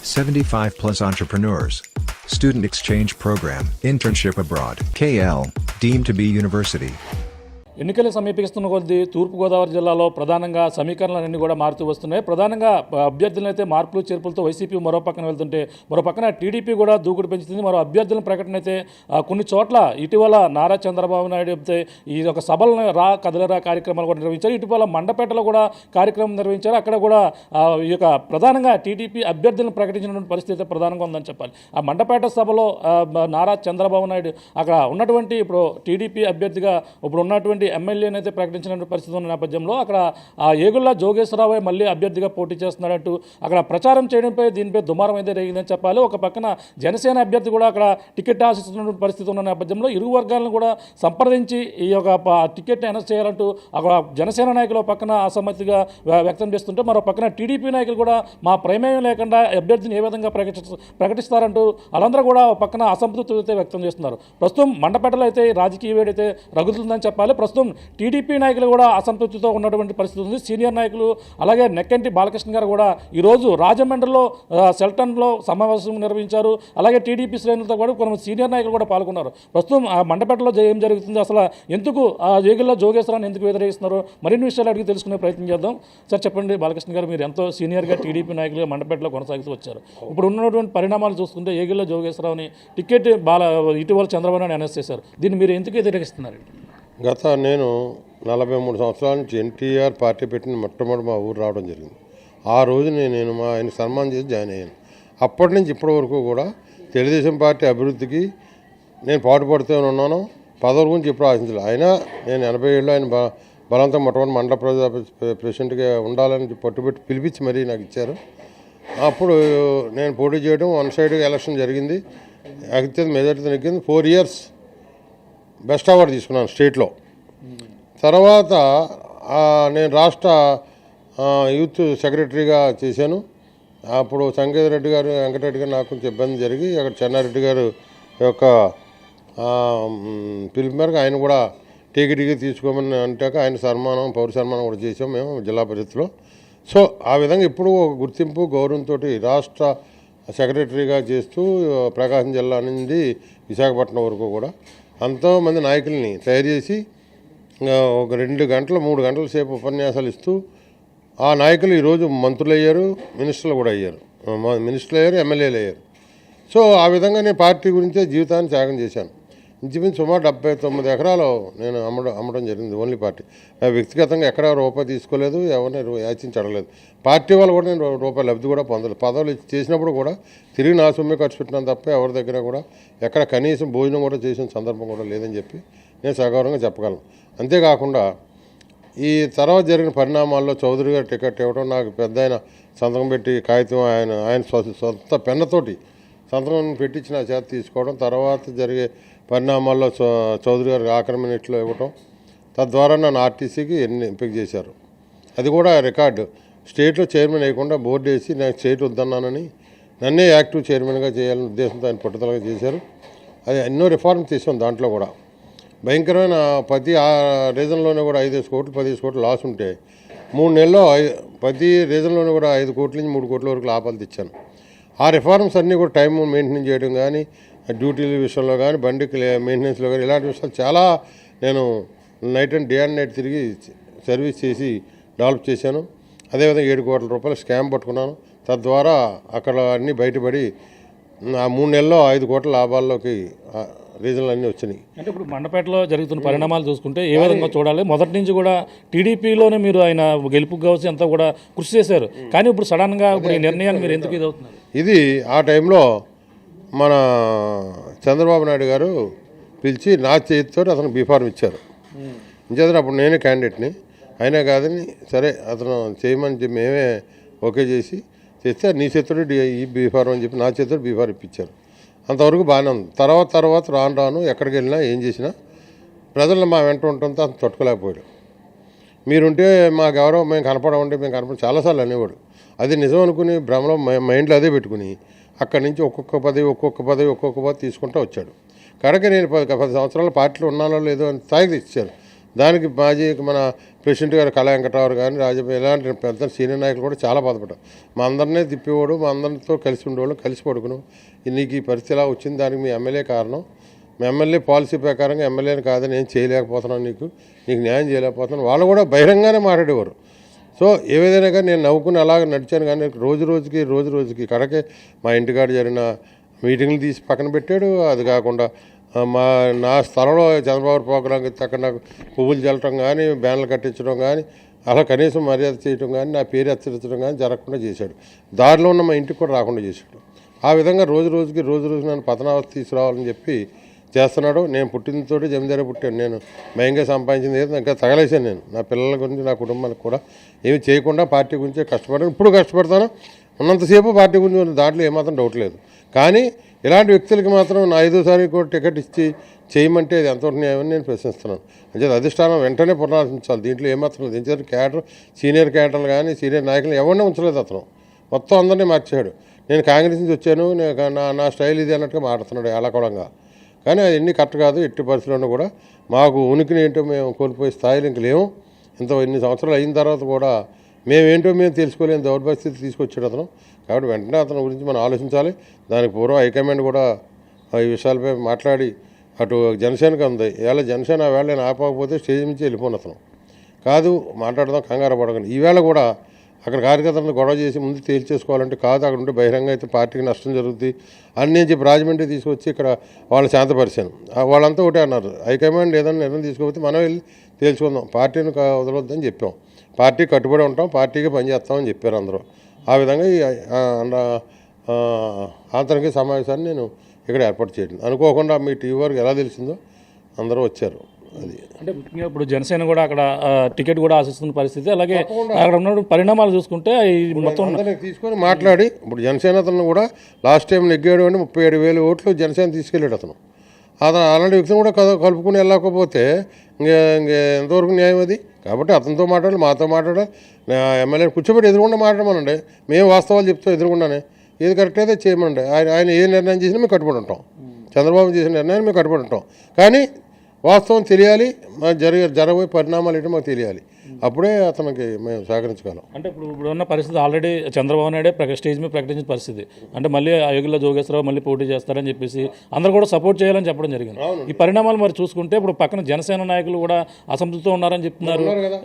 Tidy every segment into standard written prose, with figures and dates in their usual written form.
75 plus entrepreneurs. Student exchange program, internship abroad, KL, deemed to be university. ఎన్నికలు సమీపిస్తున్న కొద్దీ తూర్పుగోదావరి జిల్లాలో ప్రధానంగా సమీకరణలన్నీ కూడా మారుతూ వస్తున్నాయి. ప్రధానంగా అభ్యర్థులైతే మార్పులు చేర్పులతో వైసీపీ మరో పక్కన వెళ్తుంటే మరో పక్కన టీడీపీ కూడా దూకుడు పెంచుతుంది. మరో అభ్యర్థుల ప్రకటన అయితే కొన్ని చోట్ల ఇటీవల నారా చంద్రబాబు నాయుడు చెప్తే ఈ యొక్క సభలను కదలరా కార్యక్రమాలు కూడా నిర్వహించారు. ఇటీవల మండపేటలో కూడా కార్యక్రమం నిర్వహించారు. అక్కడ కూడా ఈ యొక్క ప్రధానంగా టీడీపీ అభ్యర్థులను ప్రకటించినటువంటి పరిస్థితి ప్రధానంగా ఉందని చెప్పాలి. ఆ మండపేట సభలో నారా చంద్రబాబు నాయుడు అక్కడ ఉన్నటువంటి ఇప్పుడు టీడీపీ అభ్యర్థిగా ఇప్పుడు ఉన్నటువంటి ఎమ్మెల్యేని అయితే ప్రకటించిన పరిస్థితి ఉన్న నేపథ్యంలో అక్కడ ఏగుళ్ల జోగేశ్వరరావు మళ్ళీ అభ్యర్థిగా పోటీ చేస్తున్నాడంటూ అక్కడ ప్రచారం చేయడంపై దీనిపై దుమారం అయితే రేగిందని చెప్పాలి. ఒక పక్కన జనసేన అభ్యర్థి కూడా అక్కడ టికెట్ ఆశిస్తున్న పరిస్థితి ఉన్న నేపథ్యంలో ఇరు వర్గాలను కూడా సంప్రదించి ఈ యొక్క టికెట్ని అనౌన్స్ చేయాలంటూ అక్కడ జనసేన నాయకులు పక్కన అసమ్మతిగా వ్యక్తం చేస్తుంటే మరో పక్కన టీడీపీ నాయకులు కూడా మా ప్రమేయం లేకుండా అభ్యర్థిని ఏ విధంగా ప్రకటిస్తారంటూ వాళ్ళందరూ కూడా పక్కన అసంతృప్తి అయితే వ్యక్తం చేస్తున్నారు. ప్రస్తుతం మండపేటలో అయితే రాజకీయ వేడైతే రగులుతుందని చెప్పాలి. ప్రస్తుతం టీడీపీ నాయకులు కూడా అసంతృప్తితో ఉన్నటువంటి పరిస్థితి ఉంది. సీనియర్ నాయకులు అలాగే నెక్కంటి బాలకృష్ణ గారు కూడా ఈరోజు రాజమండ్రిలో సెల్టన్లో సమావేశం నిర్వహించారు. అలాగే టీడీపీ శ్రేణులతో కూడా కొన్ని సీనియర్ నాయకులు కూడా పాల్గొన్నారు. ప్రస్తుతం మండపేటలో ఏం జరుగుతుంది, అసలు ఎందుకు ఏగుళ్ల జోగేశ్వరాన్ని ఎందుకు వ్యతిరేకిస్తున్నారు, మరిన్ని విషయాలు అడిగి తెలుసుకునే ప్రయత్నం చేద్దాం. సార్ చెప్పండి బాలకృష్ణ గారు, మీరు ఎంతో సీనియర్గా టీడీపీ నాయకులుగా మండపేటలో కొనసాగుతూ వచ్చారు. ఇప్పుడు ఉన్నటువంటి పరిణామాలు చూసుకుంటే ఏగుళ్ల జోగేశ్వరరావుని టికెట్ ఇటీవల చంద్రబాబు నాయుడు అనౌన్స్ చేశారు. దీన్ని మీరు ఎందుకు వ్యతిరేకిస్తున్నారు? నేను 43 సంవత్సరాల నుంచి ఎన్టీఆర్ పార్టీ పెట్టిన మొట్టమొదటి మా ఊరు రావడం జరిగింది. ఆ రోజు నేను మా ఆయన సన్మానం చేసి జాయిన్ అయ్యాను. అప్పటి నుంచి ఇప్పటి వరకు కూడా తెలుగుదేశం పార్టీ అభివృద్ధికి నేను పాటుపడుతూ ఉన్నాను. పదవుల గురించి ఎప్పుడు ఆశించలేదు. అయినా నేను 80 ఏళ్ళు ఆయన బలంతో మొట్టమొదటి మండల ప్రెసిడెంట్గా ఉండాలని పట్టుబెట్టి పిలిపించి మరీ నాకు ఇచ్చారు. అప్పుడు నేను పోటీ చేయడం వన్ సైడ్గా ఎలక్షన్ జరిగింది. అత్యంత మెజార్టీతో నెగ్గింది. 4 years బెస్ట్ అవార్డు తీసుకున్నాను స్టేట్లో. తర్వాత నేను రాష్ట్ర యూత్ సెక్రటరీగా చేశాను. అప్పుడు సంగీత రెడ్డి గారు వెంకటరెడ్డి గారు నాకు కొంచెం ఇబ్బంది జరిగి అక్కడ చెన్నారెడ్డి గారు యొక్క పిలుపు మేరకు ఆయన కూడా టికెట్గా తీసుకోమని అంటాక ఆయన సన్మానం పౌర సన్మానం కూడా చేసాం మేము జిల్లా పరిషత్లో. సో ఆ విధంగా ఇప్పుడు ఒక గుర్తింపు గౌరవంతో రాష్ట్ర సెక్రటరీగా చేస్తూ ప్రకాశం జిల్లా నుండి విశాఖపట్నం వరకు కూడా ఎంతోమంది నాయకుల్ని తయారు చేసి ఒక 2 గంటలు 3 గంటల సేపు ఉపన్యాసాలు ఇస్తూ ఆ నాయకులు ఈరోజు మంత్రులు అయ్యారు, మినిస్టర్లు కూడా అయ్యారు, ఎమ్మెల్యేలు అయ్యారు. సో ఆ విధంగా నేను పార్టీ గురించే జీవితాన్ని త్యాగం చేశాను. ఇంచుమించు సుమారు 79 ఎకరాలు నేను అమ్మడం జరిగింది ఓన్లీ పార్టీ. వ్యక్తిగతంగా ఎక్కడ రూపాయి తీసుకోలేదు, ఎవరిని యాచించి అడగలేదు. పార్టీ వాళ్ళు కూడా నేను రూపాయలు లబ్ధి కూడా పొందలేదు. పదవులు చేసినప్పుడు కూడా తిరిగి నా సొమ్మే ఖర్చు పెట్టినాను తప్ప ఎవరి దగ్గర కూడా ఎక్కడ కనీసం భోజనం కూడా చేసిన సందర్భం కూడా లేదని చెప్పి నేను సగౌరవంగా చెప్పగలను. అంతేకాకుండా ఈ తర్వాత జరిగిన పరిణామాల్లో చౌదరి గారు టికెట్ ఇవ్వడం, నాకు పెద్ద ఆయన సంతకం పెట్టి కాగితం ఆయన సొంత పెన్నతోటి సంతకం పెట్టించి నా చేత తీసుకోవడం, తర్వాత జరిగే పరిణామాల్లో చౌదరి గారికి ఆక్రమణలో ఇవ్వటం, తద్వారా నన్ను ఆర్టీసీకి ఎంపిక చేశారు. అది కూడా రికార్డు. స్టేట్లో చైర్మన్ వేయకుండా బోర్డు వేసి నాకు స్టేట్ వద్దన్నానని నన్నే యాక్టివ్ చైర్మన్గా చేయాలనే ఉద్దేశంతో ఆయన పట్టుదలగా చేశారు. అది ఎన్నో రిఫార్మ్స్ చేసాం. దాంట్లో కూడా భయంకరమైన ప్రతి రీజన్లోనే కూడా 5 కోట్లు 10 కోట్లు లాస్ ఉంటే 3 నెలల్లో ప్రతి రీజన్లోనే కూడా 5 కోట్ల నుంచి 3 కోట్ల వరకు లాభాలు తెచ్చాను. ఆ రిఫార్మ్స్ అన్నీ కూడా టైం మెయింటైన్ చేయడం కానీ, డ్యూటీల విషయంలో కానీ, బండికి మెయింటెనెన్స్లో కానీ ఇలాంటి విషయాలు చాలా నేను డే అండ్ నైట్ తిరిగి సర్వీస్ చేసి డెవలప్ చేశాను. అదేవిధంగా 7 కోట్ల రూపాయలు స్కామ్ పట్టుకున్నాను. తద్వారా అక్కడ అన్నీ బయటపడి ఆ 3 నెలల్లో 5 కోట్ల లాభాల్లోకి రీజన్లు అన్నీ వచ్చినాయి. అంటే ఇప్పుడు మండపేటలో జరుగుతున్న పరిణామాలు చూసుకుంటే ఏ విధంగా చూడాలి? మొదటి నుంచి కూడా టీడీపీలోనే మీరు ఆయన గెలుపుకు కావచ్చు అంతా కూడా కృషి చేశారు. కానీ ఇప్పుడు సడన్గా ఇప్పుడు ఈ నిర్ణయాన్ని మీరు ఎందుకు అవుతున్నారు? ఇది ఆ టైంలో మన చంద్రబాబు నాయుడు గారు పిలిచి నా చేతితో అతను బీఫార్మ్ ఇచ్చారు. ఇంచేతను అప్పుడు నేనే క్యాండిడేట్ని, అయినా కాదని సరే అతను చేయమని చెప్పి మేమే ఓకే చేసి చేస్తే నీ చేతితో ఈ బీఫార్మ్ అని చెప్పి నా చేతితో బీఫార్మ్ ఇప్పించారు. అంతవరకు బాగానే ఉంది. తర్వాత రాను ఎక్కడికి వెళ్ళినా ఏం చేసినా ప్రజలను మా వెంట ఉండటంతో అతను తట్టుకోలేకపోయాడు. మీరుంటే మాకు ఎవరో మేము కనపడం చాలాసార్లు అనేవాడు. అది నిజం అనుకుని భ్రమలో మైండ్లో అదే పెట్టుకుని అక్కడి నుంచి ఒక్కొక్క పదవి తీసుకుంటూ వచ్చాడు. కనుక నేను 10 సంవత్సరాల పార్టీలో ఉన్నానో లేదో అని స్థాయికి తెచ్చారు. దానికి మాజీ మన ప్రెసిడెంట్ గారు కళా వెంకటరావు కానీ రాజపై ఇలాంటి పెద్ద సీనియర్ నాయకులు కూడా చాలా బాధపడ్డారు. మా అందరినీ తిప్పేవాడు, మా అందరితో కలిసి ఉండేవాళ్ళు, కలిసి పడుకును. నీకు ఈ పరిస్థితి ఇలా వచ్చింది, దానికి మీ ఎమ్మెల్యే కారణం. మీ ఎమ్మెల్యే పాలసీ ప్రకారంగా ఎమ్మెల్యేని కాదని నేను చేయలేకపోతున్నాను, నీకు న్యాయం చేయలేకపోతున్నాను. వాళ్ళు కూడా బహిరంగానే మాట్లాడేవారు. సో ఏదైనా కానీ నేను నవ్వుకుని అలాగ నడిచాను. కానీ రోజు రోజుకి కడకే మా ఇంటికాడ జరిగిన మీటింగ్లు తీసి పక్కన పెట్టాడు. అది కాకుండా నా స్థలంలో చంద్రబాబు ప్రోగ్రాం అక్కడ నాకు పువ్వులు చల్లటం కానీ, బ్యానర్లు కట్టించడం కానీ, అలా కనీసం మర్యాద చేయడం కానీ, నా పేరు హెచ్చరించడం కానీ జరగకుండా చేశాడు. దారిలో ఉన్న మా ఇంటికి కూడా రాకుండా చేశాడు. ఆ విధంగా రోజు రోజు నన్ను పతనావస్థ తీసుకురావాలని చెప్పి చేస్తున్నాడు. నేను పుట్టినతోటి జమీందారి పుట్టాను. నేను భయంగా సంపాదించింది ఏదో ఇంకా తగలేసాను. నేను నా పిల్లల గురించి, నా కుటుంబానికి కూడా ఏమి చేయకుండా పార్టీ గురించే కష్టపడాను. ఇప్పుడు కష్టపడతాను. ఉన్నంతసేపు పార్టీ గురించి దాంట్లో ఏమాత్రం డౌట్ లేదు. కానీ ఇలాంటి వ్యక్తులకి మాత్రం నా 5వ కూడా టికెట్ ఇచ్చి చేయమంటే అది ఎంతవరకు న్యాయమని నేను ప్రశ్నిస్తున్నాను. అంటే అధిష్టానం వెంటనే పునరాలోచించాలి. దీంట్లో ఏమాత్రం లేదు. ఎందుకంటే క్యాడర్, సీనియర్ క్యాడర్లు కానీ, సీనియర్ నాయకులు ఎవరినే ఉంచలేదు అతను. మొత్తం అందరినీ మార్చాడు. నేను కాంగ్రెస్ నుంచి వచ్చాను, నా స్టైల్ ఇది అన్నట్టుగా మాట్లాడుతున్నాడు ఏలాకోళంగా. కానీ అది ఎన్ని కరెక్ట్ కాదు. ఎట్టి పరిస్థితుల్లో కూడా మాకు ఉనికిని ఏంటో మేము కోల్పోయే స్థాయిలో ఇంక లేము. ఇన్ని సంవత్సరాలు అయిన తర్వాత కూడా మేమేంటో మేము తెలుసుకోలేని దౌర్భాగ్యస్థితి తీసుకొచ్చాడు అతను. కాబట్టి వెంటనే అతని గురించి మనం ఆలోచించాలి. దానికి పూర్వం హైకమాండ్ కూడా ఈ విషయాలపై మాట్లాడి అటు జనసేనకు ఉంది. ఇవాళ జనసేన వేళ నేను ఆపకపోతే స్టేజ్ నుంచి వెళ్ళిపోను అతను. కాదు మాట్లాడదాం, కంగారు పడకండి. ఈవేళ కూడా అక్కడ కార్యకర్తలను గొడవ చేసి ముందు తేల్చేసుకోవాలంటే కాదు, అక్కడ ఉంటే బహిరంగ అయితే పార్టీకి నష్టం జరుగుతుంది అని నేను చెప్పి రాజమండ్రి తీసుకొచ్చి ఇక్కడ వాళ్ళు శాంతపరిచాను. వాళ్ళంతా ఒకటే అన్నారు, హైకమాండ్ ఏదైనా నిర్ణయం తీసుకోకపోతే మనం వెళ్ళి తేల్చుకుందాం, పార్టీని వదలొద్దని చెప్పాం. పార్టీ కట్టుబడి ఉంటాం, పార్టీకి పనిచేస్తామని చెప్పారు అందరూ. ఆ విధంగా ఈ ఆంతరిక సమావేశాన్ని నేను ఇక్కడ ఏర్పాటు చేయడం అనుకోకుండా మీ టీవీ వారికి ఎలా తెలిసిందో అందరూ వచ్చారు. అది అంటే ముఖ్యంగా ఇప్పుడు జనసేన కూడా అక్కడ టికెట్ కూడా ఆశిస్తున్న పరిస్థితి. అలాగే అక్కడ ఉన్న పరిణామాలు చూసుకుంటే మొత్తం తీసుకొని మాట్లాడి ఇప్పుడు జనసేన అతను కూడా లాస్ట్ టైం నెగ్గాడు అంటే 37,000 ఓట్లు జనసేన తీసుకెళ్ళాడు అతను. అలాంటి వ్యక్తిని కూడా కలుపుకుని వెళ్ళకపోతే ఎంతవరకు న్యాయం అది? కాబట్టి అతనితో మాట్లాడాలి, మాతో మాట్లాడాలి, ఎమ్మెల్యే కూర్చోబెట్టి ఎదురుకుండా మాట్లాడమనండి. మేము వాస్తవాలు చెప్తాం ఎదురుకుండానే. ఏది కరెక్ట్ అయితే చేయమనండి. ఆయన ఏ నిర్ణయం చేసినా మేము కట్టుబడి ఉంటాం. చంద్రబాబు చేసిన నిర్ణయాన్ని మేము కట్టుబడి ఉంటాం. కానీ వాస్తవం తెలియాలి, జరగబోయే పరిణామాలు ఏంటో మాకు తెలియాలి. అప్పుడే అతనికి మేము సహకరించగలం. అంటే ఇప్పుడు ఉన్న పరిస్థితి ఆల్రెడీ చంద్రబాబు నాయుడే స్టేజ్ మీద ప్రకటించిన పరిస్థితి. అంటే మళ్ళీ అయోగ్యలో జోగేశ్వరరావు మళ్ళీ పోటీ చేస్తారని చెప్పేసి అందరూ కూడా సపోర్ట్ చేయాలని చెప్పడం జరిగింది. ఈ పరిణామాలు మరి చూసుకుంటే ఇప్పుడు పక్కన జనసేన నాయకులు కూడా అసంతృప్తితో ఉన్నారని చెప్తున్నారు.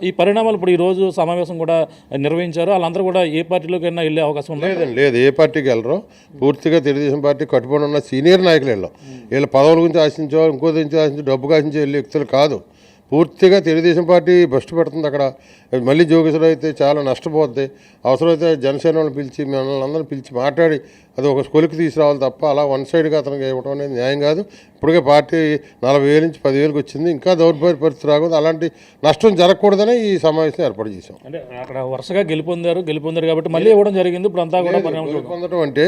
ఈ పరిణామాలు ఇప్పుడు ఈ రోజు సమావేశం కూడా నిర్వహించారు. వాళ్ళందరూ కూడా ఏ పార్టీలోకైనా వెళ్ళే అవకాశం ఉంది? లేదు, ఏ పార్టీకి వెళ్ళరు. పూర్తిగా తెలుగుదేశం పార్టీ కట్టుబడి ఉన్న సీనియర్ నాయకులు వెళ్ళాం. వీళ్ళ పదవుల గురించి ఆశించో, ఇంకో గురించి ఆశించో, డబ్బుగా ఆశించే వెళ్ళే వ్యక్తులు కాదు. పూర్తిగా తెలుగుదేశం పార్టీ బస్టు పెడుతుంది అక్కడ. మళ్ళీ జోగేశ్వరరావు అయితే చాలా నష్టపోద్ది. అవసరమైతే జనసేన వాళ్ళని పిలిచి మిమ్మల్ని అందరిని పిలిచి మాట్లాడి అది ఒక కొలికి తీసుకురావాలి తప్ప అలా వన్ సైడ్గా అతనికి ఇవ్వడం అనేది న్యాయం కాదు. ఇప్పటికే పార్టీ 40,000 నుంచి 10,000కి వచ్చింది. ఇంకా దౌర్భాగ్య పరిస్థితి రాకూడదు. అలాంటి నష్టం జరగకూడదని ఈ సమావేశం ఏర్పాటు చేశాం. అంటే అక్కడ వరుసగా గెలుపొందారు కాబట్టి మళ్ళీ ఇవ్వడం జరిగింది. ఇప్పుడు అంతా కూడా పొందడం అంటే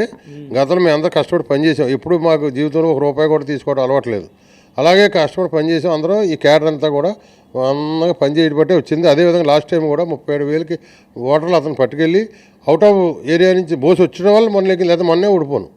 గతంలో మేము అందరూ కష్టపడి పనిచేసాం. ఇప్పుడు మాకు జీవితంలో ₹1 కూడా తీసుకోవడం అలవాట్లేదు. అలాగే కష్టపడి పనిచేసాం అందరూ. ఈ క్యాడర్ అంతా కూడా అందగా పనిచేయడం బట్టే వచ్చింది. అదేవిధంగా లాస్ట్ టైం కూడా 37,000కి ఓటర్లు అతను పట్టుకెళ్ళి అవుట్ ఆఫ్ ఏరియా నుంచి బోసి వచ్చిన వాళ్ళు మొన్నకి లేదా మొన్నే ఓడిపోను.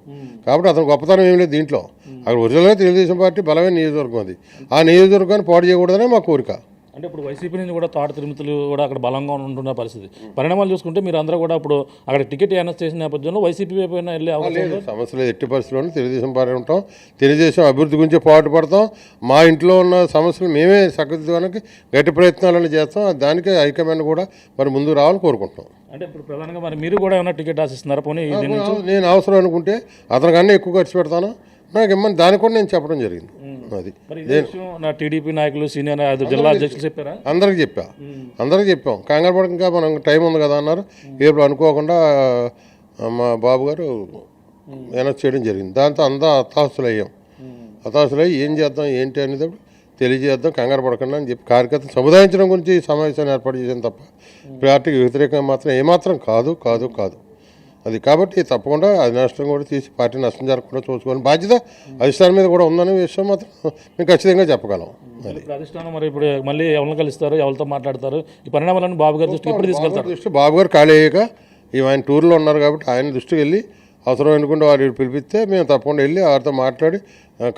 కాబట్టి అతను గొప్పతనం ఏం లేదు దీంట్లో. అక్కడ ఒరిజినల్గా తెలుగుదేశం పార్టీ బలమైన నియోజకవర్గం అది. ఆ నియోజకవర్గాన్ని పాడు చేయకూడదనే మా కోరిక. అంటే ఇప్పుడు వైసీపీ నుంచి కూడా తోట తిరుమతులు కూడా అక్కడ బలంగా ఉంటున్న పరిస్థితి. పరిణామాలు చూసుకుంటే మీరు అందరూ కూడా ఇప్పుడు అక్కడ టికెట్ అనౌన్స్ చేసిన నేపథ్యంలో వైసీపీ వైపు వెళ్ళే అవకాశం సమస్య లేదు. ఎట్టి పరిస్థితుల్లోనూ తెలుగుదేశం పార్టీ ఉంటాం. తెలుగుదేశం అభివృద్ధి గురించి పాటుపడతాం. మా ఇంట్లో ఉన్న సమస్యలు మేమే సరిదిద్దడానికి గట్టి ప్రయత్నాలను చేస్తాం. దానికే హైకమాండ్ కూడా మరి ముందుకు రావాలని కోరుకుంటాం. అంటే ఇప్పుడు ప్రధానంగా మరి మీరు కూడా ఏమైనా టికెట్ ఆశిస్తున్నారా? పోనీ నేను అవసరం అనుకుంటే అతనికన్నా ఎక్కువ ఖర్చు పెడతాను, నాకు ఇమ్మని దాన్ని కూడా నేను చెప్పడం జరిగింది. అది నా టీడీపీ నాయకులు సీనియర్ జిల్లా అధ్యక్షులు చెప్పారా? అందరికి చెప్పాం. కంగారు పడక ఇంకా మనం టైం ఉంది కదా అన్నారు. ఇప్పుడు అనుకోకుండా మా బాబు గారు అనౌన్స్ చేయడం జరిగింది. దాంతో అంతా హతాశులయ్యి ఏం చేద్దాం ఏంటి అనేది తెలియజేద్దాం, కంగారు పడకుండా అని చెప్పి కార్యకర్తలు సముదాయించడం గురించి సమావేశాన్ని ఏర్పాటు చేశాను తప్ప పార్టీకి వ్యతిరేకంగా మాత్రం ఏమాత్రం కాదు. అది కాబట్టి తప్పకుండా అది నష్టం కూడా తీసి పార్టీ నష్టం జరగకుండా చూసుకోవాలని బాధ్యత అధిష్టానం మీద కూడా ఉందనే విషయం మాత్రం మేము ఖచ్చితంగా చెప్పగలం. అధిష్టానం మరి ఇప్పుడు మళ్ళీ ఎవరిని కలుస్తారు, ఎవరితో మాట్లాడతారు? ఈ పరిణామాలను బాబు గారి దృష్టికి ఎప్పుడు తీసుకెళ్తారు? బాబు గారు ఖాళీ అయ్యాక ఆయన టూర్లో ఉన్నారు కాబట్టి ఆయన దృష్టికి వెళ్ళి అవసరం అనుకుంటే వారు పిలిపిస్తే మేము తప్పకుండా వెళ్ళి వారితో మాట్లాడి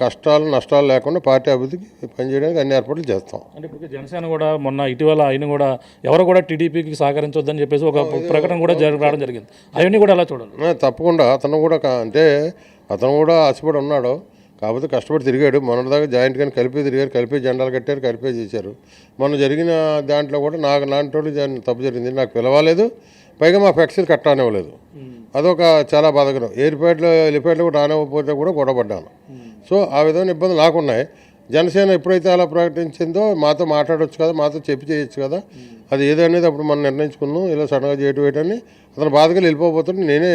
కష్టాలు నష్టాలు లేకుండా పార్టీ అభివృద్ధికి పనిచేయడానికి అన్ని ఏర్పాట్లు చేస్తాం. అంటే ఇప్పుడు జనసేన కూడా మొన్న ఇటీవల ఆయన కూడా ఎవరు కూడా టీడీపీకి సహకరించొద్దని చెప్పేసి ఒక ప్రకటన కూడా రావడం జరిగింది. అవన్నీ కూడా ఎలా చూడాలి? తప్పకుండా అతను కూడా అంటే అతను కూడా ఆశపడి ఉన్నాడు, కాకపోతే కష్టపడి తిరిగాడు. మొన్నటిదాకా జాయింట్ కానీ కలిపి తిరిగారు, కలిపి జెండాలు కట్టారు, కలిపే చేశారు. మొన్న జరిగిన దాంట్లో కూడా నాకు లాంటి వాళ్ళు తప్పు జరిగింది, నాకు పిలవలేదు, పైగా మా ఫ్లెక్సీలు కట్టానివ్వలేదు. అదొక చాలా బాధకరం. ఎలిపేటలో కూడా రానివ్వకపోతే కూడా గొడవపడ్డాను. సో ఆ విధమైన ఇబ్బందులు నాకున్నాయి. జనసేన ఎప్పుడైతే అలా ప్రకటించిందో మాతో మాట్లాడవచ్చు కదా, మాతో చెప్పి చేయొచ్చు కదా, అది ఏదనేది అప్పుడు మనం నిర్ణయించుకున్నాం. ఇలా సడన్గా చేయటమేటని అతను బాధగా వెళ్ళిపోతుంటే నేనే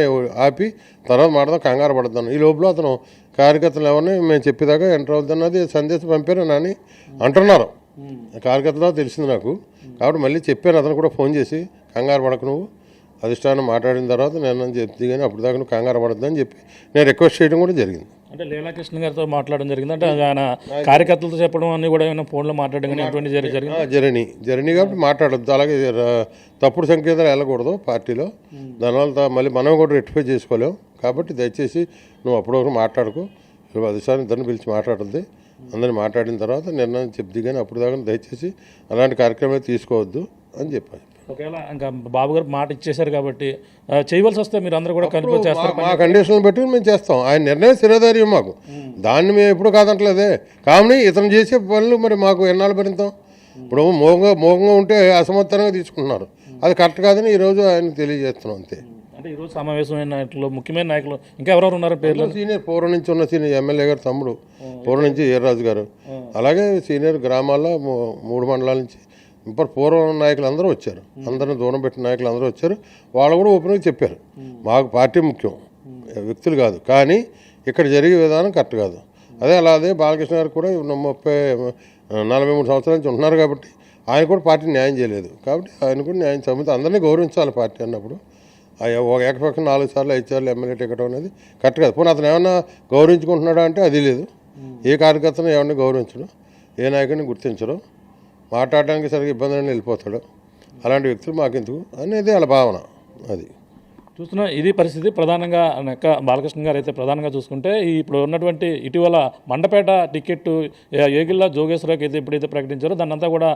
ఆపి తర్వాత మాట్లాడదాం, కంగారు పడతాను. ఈ లోపల అతను కార్యకర్తలు ఎవరిని మేము చెప్పేదాకా ఎంటర్ అవుతున్నది సందేశం పంపారు అని అంటున్నారు. కార్యకర్తలో తెలిసింది నాకు, కాబట్టి మళ్ళీ చెప్పాను. అతను కూడా ఫోన్ చేసి కంగారు పడకు, నువ్వు అధిష్టానం మాట్లాడిన తర్వాత నేను చెప్తే కానీ అప్పుడు దాకా నువ్వు కంగారు పడద్దని చెప్పి నేను రిక్వెస్ట్ చేయడం కూడా జరిగింది. అంటే లీలాకృష్ణ గారితో మాట్లాడడం జరిగింది, అంటే ఆయన కార్యకర్తలతో చెప్పడం అన్ని కూడా ఏమైనా ఫోన్లో మాట్లాడడం కానీ అటువంటి జరిగింది. జర్నీ కాబట్టి మాట్లాడద్దు, అలాగే తప్పుడు సంకేతాలు వెళ్ళకూడదు పార్టీలో. దానివల్ల మళ్ళీ మనం కూడా రెక్టిఫై చేసుకోలేం. కాబట్టి దయచేసి నువ్వు అప్పటివరకు మాట్లాడుకో, అధిష్టానం ఇద్దరిని పిలిచి మాట్లాడుద్ది, అందరిని మాట్లాడిన తర్వాత నిర్ణయం చెప్ది, కానీ అప్పుడు దాకా దయచేసి అలాంటి కార్యక్రమాలు తీసుకోవద్దు అని చెప్పాను. ఒకవేళ ఇంకా బాబు గారు మాట ఇచ్చేశారు కాబట్టి చేయవలసి వస్తే మీరు అందరూ కూడా కలిపి చేస్తారు. మా కండిషన్లు బట్టి మేము చేస్తాం. ఆయన నిర్ణయం స్థిరధైర్యం మాకు, దాన్ని మేము ఎప్పుడు కాదంటలేదే. కానీ ఇతను చేసే పనులు మరి మాకు ఎన్నాళ్ళు భరిస్తాం? ఇప్పుడు మోగంగా ఉంటే అసమర్థనంగా తీసుకుంటున్నారు, అది కరెక్ట్ కాదని ఈరోజు ఆయన తెలియజేస్తున్నాం అంతే. అంటే ఈరోజు సమావేశమైన నాయకులు, ముఖ్యమైన నాయకులు ఇంకా ఎవరెవరు ఉన్నారు పేర్లు? సీనియర్ పూర్వం నుంచి ఉన్న సీనియర్ ఎమ్మెల్యే గారు తమ్ముడు పూర్వం నుంచి ఈర్రాజు గారు, అలాగే సీనియర్ గ్రామాల్లో 3 మండలాల నుంచి పూర్వం నాయకులు అందరూ వచ్చారు, అందరిని దూరం పెట్టిన నాయకులు అందరూ వచ్చారు. వాళ్ళు కూడా ఓపెన్గా చెప్పారు, మాకు పార్టీ ముఖ్యం, వ్యక్తులు కాదు, కానీ ఇక్కడ జరిగే విధానం కరెక్ట్ కాదు. అదే బాలకృష్ణ గారు కూడా 43 సంవత్సరాల నుంచి ఉంటున్నారు కాబట్టి ఆయన కూడా పార్టీ న్యాయం చేయలేదు. కాబట్టి ఆయన కూడా న్యాయం సంబంధించి అందరినీ గౌరవించాలి పార్టీ అన్నప్పుడు. ఒక ఏకపక్షం 4 సార్లు 5 సార్లు ఎమ్మెల్యే టికెట్ అనేది కరెక్ట్ కాదు. పోనీ అతను ఏమన్నా గౌరవించుకుంటున్నాడా అంటే అది లేదు. ఏ కార్యకర్తను ఎవరిని గౌరవించడం, ఏ నాయకుడిని గుర్తించడం, మాట్లాడడానికి సరిగ్గా ఇబ్బంది వెళ్ళిపోతాడు. అలాంటి వ్యక్తులు మాకెందుకు అనేది వాళ్ళ భావన. అది చూస్తున్నా ఇది పరిస్థితి. ప్రధానంగా నెక్క బాలకృష్ణ గారు అయితే ప్రధానంగా చూసుకుంటే ఇప్పుడు ఉన్నటువంటి ఇటీవల మండపేట టికెట్ ఏగిల్లా జోగేశ్వరరావుకి అయితే ఎప్పుడైతే ప్రకటించారో దాన్నంతా కూడా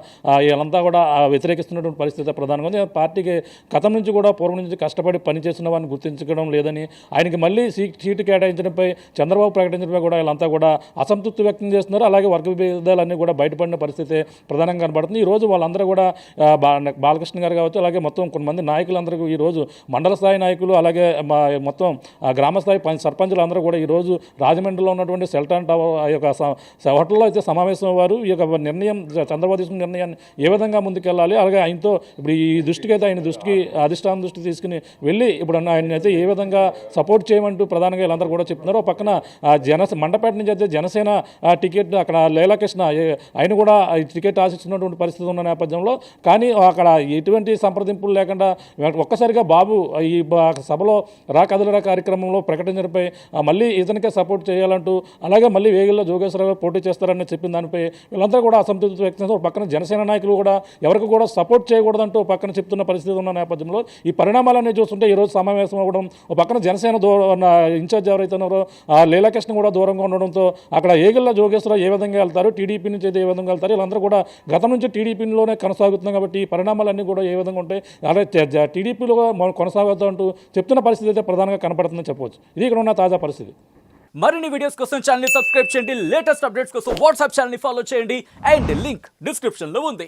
వీళ్ళంతా కూడా వ్యతిరేకిస్తున్నటువంటి పరిస్థితి ప్రధానంగా ఉంది. పార్టీకి గతం నుంచి కూడా పూర్వం నుంచి కష్టపడి పనిచేస్తున్న వారిని గుర్తించడం లేదని, ఆయనకి మళ్ళీ సీటు కేటాయించడంపై చంద్రబాబు ప్రకటించడంపై కూడా వీళ్ళంతా కూడా అసంతృప్తి వ్యక్తం చేస్తున్నారు. అలాగే వర్గ విభేదాలన్నీ కూడా బయటపడిన పరిస్థితి ప్రధానంగా కనబడుతుంది. ఈరోజు వాళ్ళందరూ కూడా బాలకృష్ణ గారు కావచ్చు, అలాగే మొత్తం కొంతమంది నాయకులందరూ ఈరోజు మండల స్థాయి నాయకులు, అలాగే మొత్తం గ్రామ స్థాయి సర్పంచులు అందరూ కూడా ఈరోజు రాజమండ్రిలో ఉన్నటువంటి సెల్టాన్ టవర్ ఆ యొక్క హోటల్లో అయితే సమావేశం అయ్యారు. ఈ యొక్క నిర్ణయం, చంద్రబాబు తీసుకున్న నిర్ణయాన్ని ఏ విధంగా ముందుకెళ్ళాలి, అలాగే ఆయనతో ఇప్పుడు ఈ దృష్టికి అయితే ఆయన దృష్టికి అధిష్టానం దృష్టికి తీసుకుని వెళ్ళి ఇప్పుడు ఆయన అయితే ఏ విధంగా సపోర్ట్ చేయమంటూ ప్రధానంగా వీళ్ళందరూ కూడా చెప్తున్నారు. ఒక పక్కన మండపేట నుంచి అయితే జనసేన టికెట్ అక్కడ లీలాకృష్ణ ఆయన కూడా టికెట్ ఆశిస్తున్నటువంటి పరిస్థితి ఉన్న నేపథ్యంలో, కానీ అక్కడ ఎటువంటి సంప్రదింపులు లేకుండా ఒక్కసారిగా బాబు ఈ సభలో కదలరా కార్యక్రమంలో ప్రకటించడంపై మళ్ళీ ఇతనికే సపోర్ట్ చేయాలంటూ, అలాగే మళ్ళీ వేగిల్లో జోగేశ్వరరావు పోటీ చేస్తారని చెప్పిన దానిపై వీళ్ళంతా కూడా అసంతృప్తి వ్యక్తం చేస్తారు. పక్కన జనసేన నాయకులు కూడా ఎవరికి కూడా సపోర్ట్ చేయకూడదంటూ పక్కన చెప్తున్న పరిస్థితి ఉన్న నేపథ్యంలో ఈ పరిణామాలన్నీ చూస్తుంటే ఈరోజు సమావేశం అవ్వడం, పక్కన జనసేన ఇన్ఛార్జ్ ఎవరైతే ఉన్నారో లీలాకృష్ణ కూడా దూరంగా ఉండడంతో అక్కడ ఏగిల్లా జోగేశ్వరరావు ఏ విధంగా వెళ్తారు, టీడీపీ నుంచి అయితే ఏ విధంగా వెళ్తారు, వీళ్ళందరూ కూడా గతం నుంచి టీడీపీలోనే కొనసాగుతున్నాం కాబట్టి ఈ పరిణామాలన్నీ కూడా ఏ విధంగా ఉంటాయి, అలాగే టీడీపీలో కొనసాగుతూ అంటూ చెప్తున్న పరిస్థితి అయితే ప్రధానంగా కనపడుతుందని చెప్పవచ్చు. ఇది ఇక్కడ ఉన్న తాజా పరిస్థితి. మరిన్ని వీడియోస్ కోసం ఛానల్ ని సబ్స్క్రైబ్ చేయండి, లేటెస్ట్ అప్డేట్స్ కోసం వాట్సాప్ ఛానల్ ని ఫాలో చేయండి, అండ్ లింక్ డిస్క్రిప్షన్ లో ఉంది.